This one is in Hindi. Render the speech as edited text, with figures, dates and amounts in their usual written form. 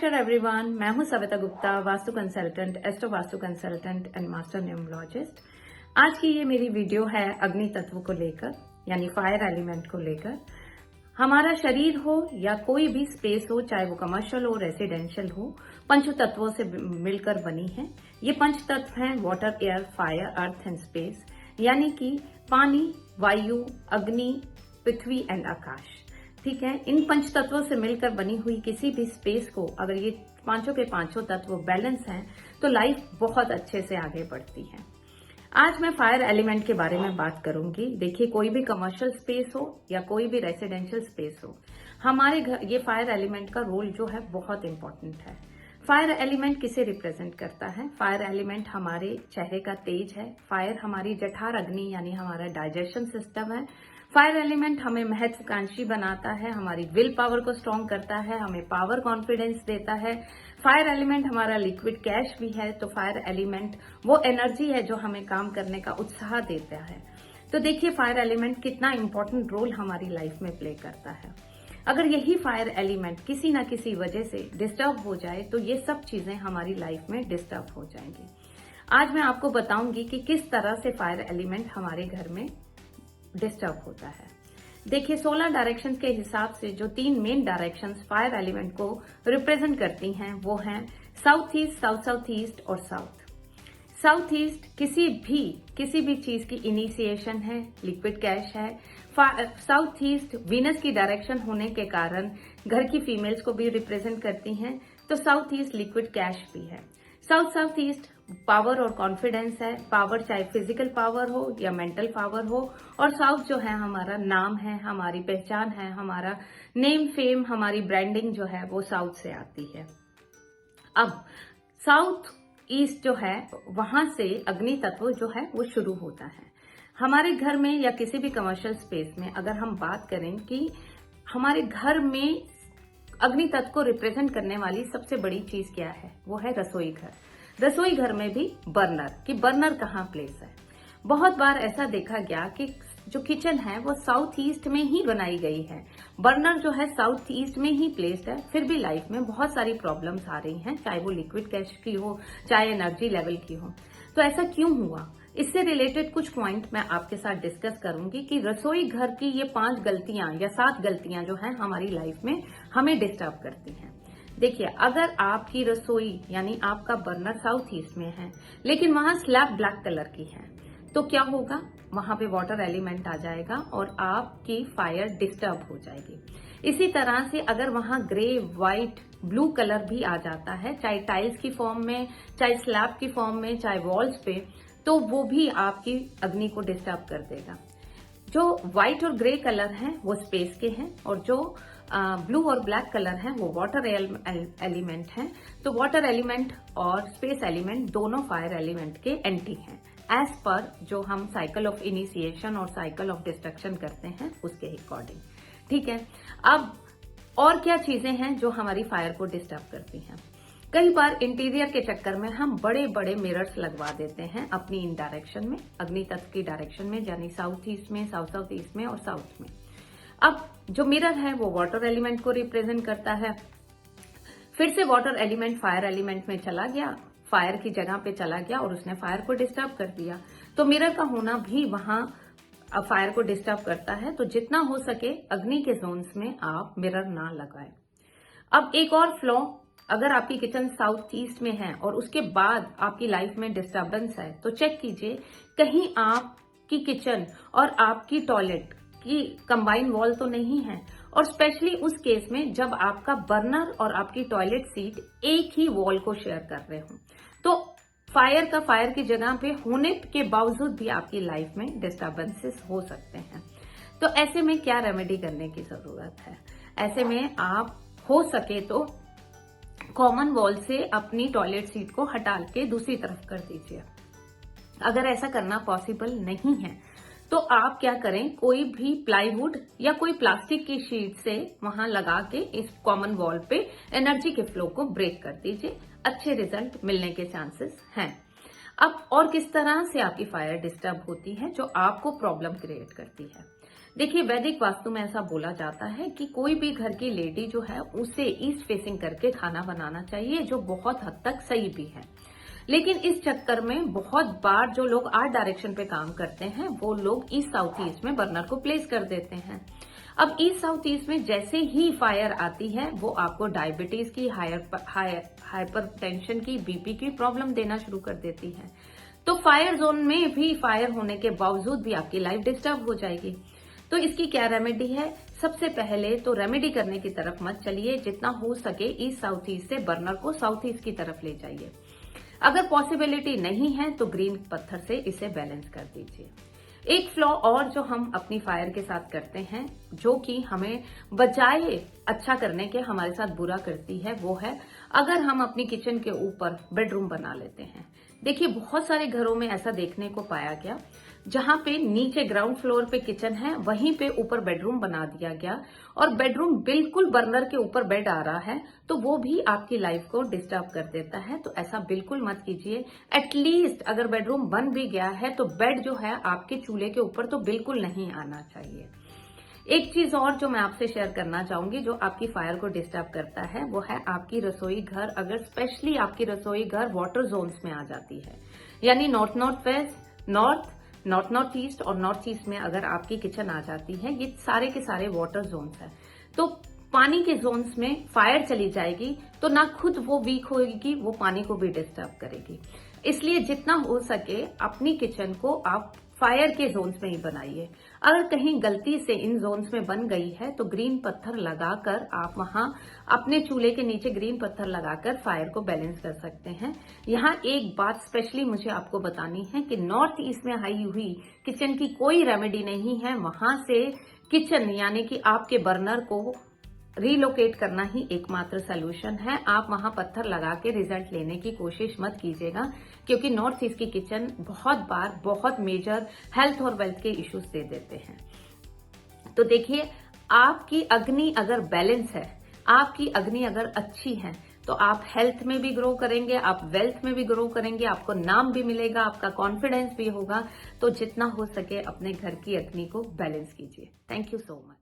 नमस्कार एवरीवन, मैं हूं Savita Gupta, vastu consultant, astro vastu consultant and master numerologist. आज की ये मेरी वीडियो है अग्नि तत्व को लेकर, यानी फायर एलिमेंट को लेकर। हमारा शरीर हो या कोई भी स्पेस हो, चाहे वो कमर्शियल हो, रेसिडेंशियल हो, पंच तत्वों से मिलकर बनी है। ये पंच तत्व हैं water, air, fire, earth and space, यानी कि पानी, वायु, अग्नि, पृथ्वी एंड आकाश। ठीक है, इन पंच तत्वों से मिलकर बनी हुई किसी भी स्पेस को अगर ये पांचों के पांचों तत्व बैलेंस हैं तो लाइफ बहुत अच्छे से आगे बढ़ती है। आज मैं फायर एलिमेंट के बारे में बात करूंगी। देखिए, कोई भी कमर्शियल स्पेस हो या कोई भी रेसिडेंशियल स्पेस हो, हमारे घर ये फायर एलिमेंट का रोल जो है बहुत इंपॉर्टेंट है। फायर एलिमेंट किसे रिप्रेजेंट करता है? फायर एलिमेंट हमारे चेहरे का तेज है। फायर हमारी जठर अग्नि यानी हमारा डाइजेशन सिस्टम है। फायर एलिमेंट हमें महत्वाकांक्षी बनाता है, हमारी विल पावर को स्ट्रॉन्ग करता है, हमें पावर कॉन्फिडेंस देता है। फायर एलिमेंट हमारा लिक्विड कैश भी है। तो फायर एलिमेंट वो एनर्जी है जो हमें काम करने का उत्साह देता है। तो देखिए, फायर एलिमेंट कितना इंपॉर्टेंट रोल हमारी लाइफ में प्ले करता है। अगर यही फायर एलिमेंट किसी ना किसी वजह से डिस्टर्ब हो जाए तो ये सब चीजें हमारी लाइफ में डिस्टर्ब हो जाएंगी। आज मैं आपको बताऊंगी कि किस तरह से फायर एलिमेंट हमारे घर में डिस्टर्ब होता है। देखिए, 16 डायरेक्शन के हिसाब से जो 3 मेन डायरेक्शंस फायर एलिमेंट को रिप्रेजेंट करती हैं वो हैं south east, south south east और साउथ। साउथ ईस्ट किसी भी चीज की इनिशिएशन है, लिक्विड कैश है। साउथ ईस्ट वीनस की डायरेक्शन होने के कारण घर की फीमेल्स को भी रिप्रेजेंट करती हैं, तो साउथ ईस्ट लिक्विड कैश भी है। साउथ ईस्ट पावर और कॉन्फिडेंस है। पावर चाहे फिजिकल पावर हो या मेंटल पावर हो। और साउथ जो है हमारा नाम है, हमारी पहचान है, हमारा नेम फेम, हमारी ब्रांडिंग जो है वो साउथ से आती है। अब साउथ ईस्ट जो है वहां से अग्नि तत्व जो है वो शुरू होता है। हमारे घर में या किसी भी कमर्शियल स्पेस में अगर हम बात करें कि हमारे घर में अग्नि तत्व को रिप्रेजेंट करने वाली सबसे बड़ी चीज क्या है, वो है रसोई घर। रसोई घर में भी बर्नर कहाँ प्लेस है। बहुत बार ऐसा देखा गया कि जो किचन है वो साउथ ईस्ट में ही बनाई गई है, बर्नर जो है साउथ ईस्ट में ही प्लेस्ड है, फिर भी लाइफ में बहुत सारी प्रॉब्लम्स आ रही हैं, चाहे वो लिक्विड कैश की हो, चाहे एनर्जी लेवल की हो। तो ऐसा क्यों हुआ? इससे रिलेटेड कुछ पॉइंट मैं आपके साथ डिस्कस करूंगी कि रसोई घर की ये 5 गलतियां या 7 गलतियां जो हैं हमारी लाइफ में हमें डिस्टर्ब करती हैं। देखिए, अगर आपकी रसोई यानी आपका बर्नर साउथ ईस्ट में है लेकिन वहां स्लैब ब्लैक कलर की है, तो क्या होगा? वहां पे वाटर एलिमेंट आ जाएगा और आपकी फायर डिस्टर्ब हो जाएगी। इसी तरह से अगर वहां ग्रे, व्हाइट, ब्लू कलर भी आ जाता है, चाहे टाइल्स की फॉर्म में, चाहे स्लैब की फॉर्म में, चाहे वॉल्स पे, तो वो भी आपकी अग्नि को डिस्टर्ब कर देगा। जो व्हाइट और ग्रे कलर हैं वो स्पेस के हैं और जो ब्लू और ब्लैक कलर हैं वो वाटर एलिमेंट हैं। तो वाटर एलिमेंट और स्पेस एलिमेंट दोनों फायर एलिमेंट के एंटी हैं, एज पर जो हम साइकिल ऑफ इनिशिएशन और साइकिल ऑफ डिस्ट्रक्शन करते हैं उसके अकॉर्डिंग। ठीक है, अब और क्या चीजें हैं जो हमारी फायर को डिस्टर्ब करती हैं? कई बार इंटीरियर के चक्कर में हम बड़े बड़े मिरर्स लगवा देते हैं अपनी इन डायरेक्शन में, अग्नि तत्व की डायरेक्शन में, यानी साउथ ईस्ट में, साउथ साउथ ईस्ट में और साउथ में। अब जो मिरर है वो वाटर एलिमेंट को रिप्रेजेंट करता है। फिर से वाटर एलिमेंट फायर एलिमेंट में चला गया, फायर की जगह पे चला गया और उसने फायर को डिस्टर्ब कर दिया। तो मिरर का होना भी वहां फायर को डिस्टर्ब करता है। तो जितना हो सके अग्नि के जोन्स में आप मिरर ना लगाएं। अब एक और फ्लॉ, अगर आपकी किचन साउथ ईस्ट में है और उसके बाद आपकी लाइफ में डिस्टर्बेंस है तो चेक कीजिए कहीं आपकी किचन और आपकी टॉयलेट की कंबाइन वॉल तो नहीं है, और स्पेशली उस केस में जब आपका बर्नर और आपकी टॉयलेट सीट एक ही वॉल को शेयर कर रहे हो, तो फायर की जगह पे होने के बावजूद भी आपकी लाइफ में डिस्टर्बेंसेस हो सकते हैं। तो ऐसे में क्या रेमेडी करने की जरूरत है? ऐसे में आप हो सके तो कॉमन वॉल से अपनी टॉयलेट सीट को हटा के दूसरी तरफ कर दीजिए। अगर ऐसा करना पॉसिबल नहीं है तो आप क्या करें, कोई भी प्लाईवुड या कोई प्लास्टिक की शीट से वहां लगा के इस कॉमन वॉल पे एनर्जी के फ्लो को ब्रेक कर दीजिए। अच्छे रिजल्ट मिलने के चांसेस हैं। अब और किस तरह से आपकी फायर डिस्टर्ब होती है जो आपको प्रॉब्लम क्रिएट करती है। देखिए, वैदिक वास्तु में ऐसा बोला जाता है कि कोई भी घर की लेडी जो है उसे ईस्ट फेसिंग करके खाना बनाना चाहिए, जो बहुत हद तक सही भी है। लेकिन इस चक्कर में बहुत बार जो लोग आर्ट डायरेक्शन पे काम करते हैं वो लोग ईस्ट साउथ ईस्ट में बर्नर को प्लेस कर देते हैं। अब ईस्ट साउथ ईस्ट में जैसे ही फायर आती है वो आपको डायबिटीज की, हाइपरटेंशन की, बीपी की प्रॉब्लम देना शुरू कर देती है। तो फायर जोन में भी फायर होने के बावजूद भी आपकी लाइफ डिस्टर्ब हो जाएगी। तो इसकी क्या रेमेडी है? सबसे पहले तो रेमेडी करने की तरफ मत चलिए, जितना हो सके ईस्ट साउथ ईस्ट से बर्नर को साउथ ईस्ट की तरफ ले जाइए। अगर पॉसिबिलिटी नहीं है तो ग्रीन पत्थर से इसे बैलेंस कर दीजिए। एक फ्लॉ और जो हम अपनी फायर के साथ करते हैं, जो कि हमें बजाय अच्छा करने के हमारे साथ बुरा करती है, वो है अगर हम अपनी किचन के ऊपर बेडरूम बना लेते हैं। देखिए, बहुत सारे घरों में ऐसा देखने को पाया गया, जहां पे नीचे ग्राउंड फ्लोर पे किचन है, वहीं पे ऊपर बेडरूम बना दिया गया और बेडरूम बिल्कुल बर्नर के ऊपर बेड आ रहा है, तो वो भी आपकी लाइफ को डिस्टर्ब कर देता है। तो ऐसा बिल्कुल मत कीजिए। एटलीस्ट अगर बेडरूम बन भी गया है तो बेड जो है आपके चूल्हे के ऊपर तो बिल्कुल नहीं आना चाहिए। एक चीज और जो मैं आपसे शेयर करना चाहूंगी जो आपकी फायर को डिस्टर्ब करता है, वो है आपकी रसोई घर, अगर स्पेशली आपकी रसोई घर वाटर जोन्स में आ जाती है, यानी north north west, north east और नॉर्थ ईस्ट में अगर आपकी किचन आ जाती है, ये सारे के सारे वाटर जोन्स है, तो पानी के जोन्स में फायर चली जाएगी तो ना खुद वो वीक होगी, वो पानी को भी डिस्टर्ब करेगी। इसलिए जितना हो सके अपनी किचन को आप फायर के जोन्स में ही बनाइए। अगर कहीं गलती से इन जोन्स में बन गई है तो ग्रीन पत्थर लगाकर आप वहां अपने चूल्हे के नीचे ग्रीन पत्थर लगाकर फायर को बैलेंस कर सकते हैं। यहाँ एक बात स्पेशली मुझे आपको बतानी है कि नॉर्थ ईस्ट में आई हुई किचन की कोई रेमेडी नहीं है। वहां से किचन यानी कि आपके बर्नर को रीलोकेट करना ही एकमात्र सलूशन है। आप वहां पत्थर लगा के रिजल्ट लेने की कोशिश मत कीजिएगा, क्योंकि नॉर्थ ईस्ट की किचन बहुत बार बहुत मेजर हेल्थ और वेल्थ के इश्यूज दे देते हैं। तो देखिए, आपकी अग्नि अगर बैलेंस है, आपकी अग्नि अगर अच्छी है, तो आप हेल्थ में भी ग्रो करेंगे, आप वेल्थ में भी ग्रो करेंगे, आपको नाम भी मिलेगा, आपका कॉन्फिडेंस भी होगा। तो जितना हो सके अपने घर की अग्नि को बैलेंस कीजिए। Thank you so much.